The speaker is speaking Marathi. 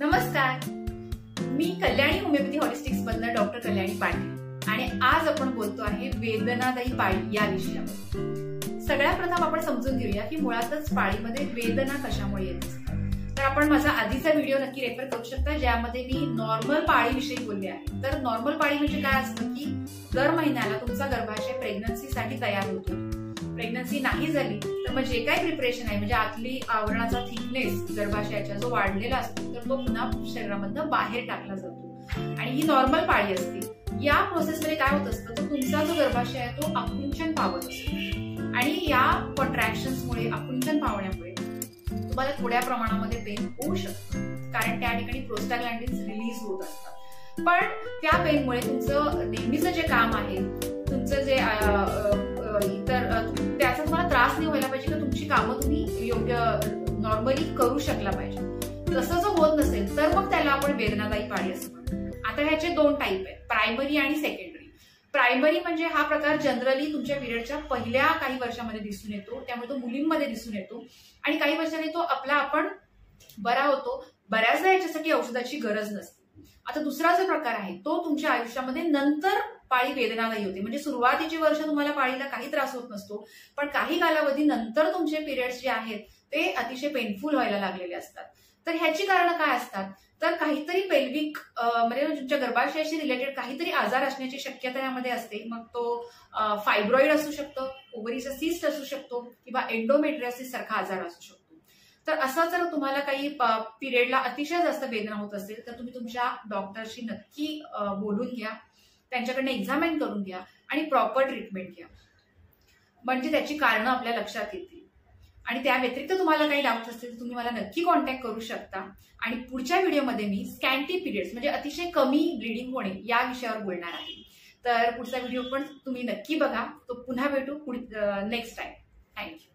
नमस्कार, मी कल्याणी होमिओपॅथी हॉलिस्टिक्स मधनं डॉक्टर कल्याणी पाटील आणि आज आपण बोलतो आहे वेदनादायी पाळी या विषयावर। सगळ्यात प्रथम आपण समजून घेऊया की मुळातच पाळीमध्ये वेदना कशामुळे येते। तर आपण माझा आधीचा व्हिडिओ नक्की रेफर करू शकता, ज्यामध्ये मी नॉर्मल पाळीविषयी बोलले आहे। तर नॉर्मल पाळी म्हणजे काय असतं की दर महिन्याला तुमचा गर्भाशय प्रेग्नन्सीसाठी तयार होतो। प्रेग्नन्सी नाही झाली तर मग जे काही प्रिपरेशन आहे म्हणजे आतली आवरणाचा थिकनेस गर्भाशयाचा जो वाढलेला असतो तर तो पुन्हा शरीरामधनं बाहेर टाकला जातो आणि ही नॉर्मल पाळी असते। या प्रोसेसमध्ये काय होत असतं तर तुमचा जो गर्भाशय आहे तो आकुंचन पावत असतो आणि या कॉन्ट्रॅक्शन्समुळे आकुंचन पावण्यामुळे तुम्हाला थोड्या प्रमाणामध्ये पेन होऊ शकतं, कारण त्या ठिकाणी प्रोस्टाग्लॅन्डिन्स रिलीज होत असतात। पण त्या पेनमुळे तुमचं नेहमीचं जे काम आहे, तुमचं जे इतर त्याचा तुम्हाला त्रास नाही व्हायला पाहिजे की तुमची कामं तुम्ही योग्य नॉर्मली करू शकला पाहिजे। तसं जर होत नसेल तर मग त्याला आपण वेदनादायी पाळी असं म्हणतो। आता ह्याचे दोन टाईप आहेत, प्रायमरी आणि सेकंडरी। प्रायमरी म्हणजे हा प्रकार जनरली तुमच्या पिरियडच्या पहिल्या काही वर्षामध्ये दिसून येतो, त्यामुळे तो मुलींमध्ये दिसून येतो आणि काही वर्षांनी तो आपण बरा होतो। बऱ्याचदा याच्यासाठी औषधाची गरज नसते। आता दुसरा जो प्रकार आहे तो तुमच्या आयुष्यामध्ये नंतर पाळी वेदनादायी होते, म्हणजे सुरुवातीची वर्ष तुम्हाला पाळीला काही त्रास होत नसतो, पण काही कालावधी नंतर तुमचे पिरियड्स जे आहेत ते अतिशय पेनफुल व्हायला लागलेले असतात। तर ह्याची कारणं काय असतात तर काहीतरी पेल्विक म्हणजे तुमच्या गर्भाशयाशी रिलेटेड काहीतरी आजार असण्याची शक्यता यामध्ये असते। मग तो फायब्रॉइड असू शकतो, ओव्हरीचा सिस्ट असू शकतो किंवा एंडोमेट्रियोसिस सारखा आजार असू शकतो। तर असं जर तुम्हाला काही पिरियडला अतिशय जास्त वेदना होत असेल तर तुम्ही तुमच्या डॉक्टरशी नक्की बोलून घ्या, त्यांच्याकडनं एक्झामिन करून घ्या आणि प्रॉपर ट्रीटमेंट घ्या, म्हणजे त्याची कारणं आपल्या लक्षात येतील। आणि त्या व्यतिरिक्त तुम्हाला काही डाऊट असतील तर तुम्ही मला नक्की कॉन्टॅक्ट करू शकता। आणि पुढच्या व्हिडिओमध्ये मी स्कॅन्टी पिरियड्स म्हणजे अतिशय कमी ब्लिडिंग होणे या विषयावर बोलणार आहे। तर पुढचा व्हिडिओ पण तुम्ही नक्की बघा। तो पुन्हा भेटू नेक्स्ट टाइम। थँक्यू।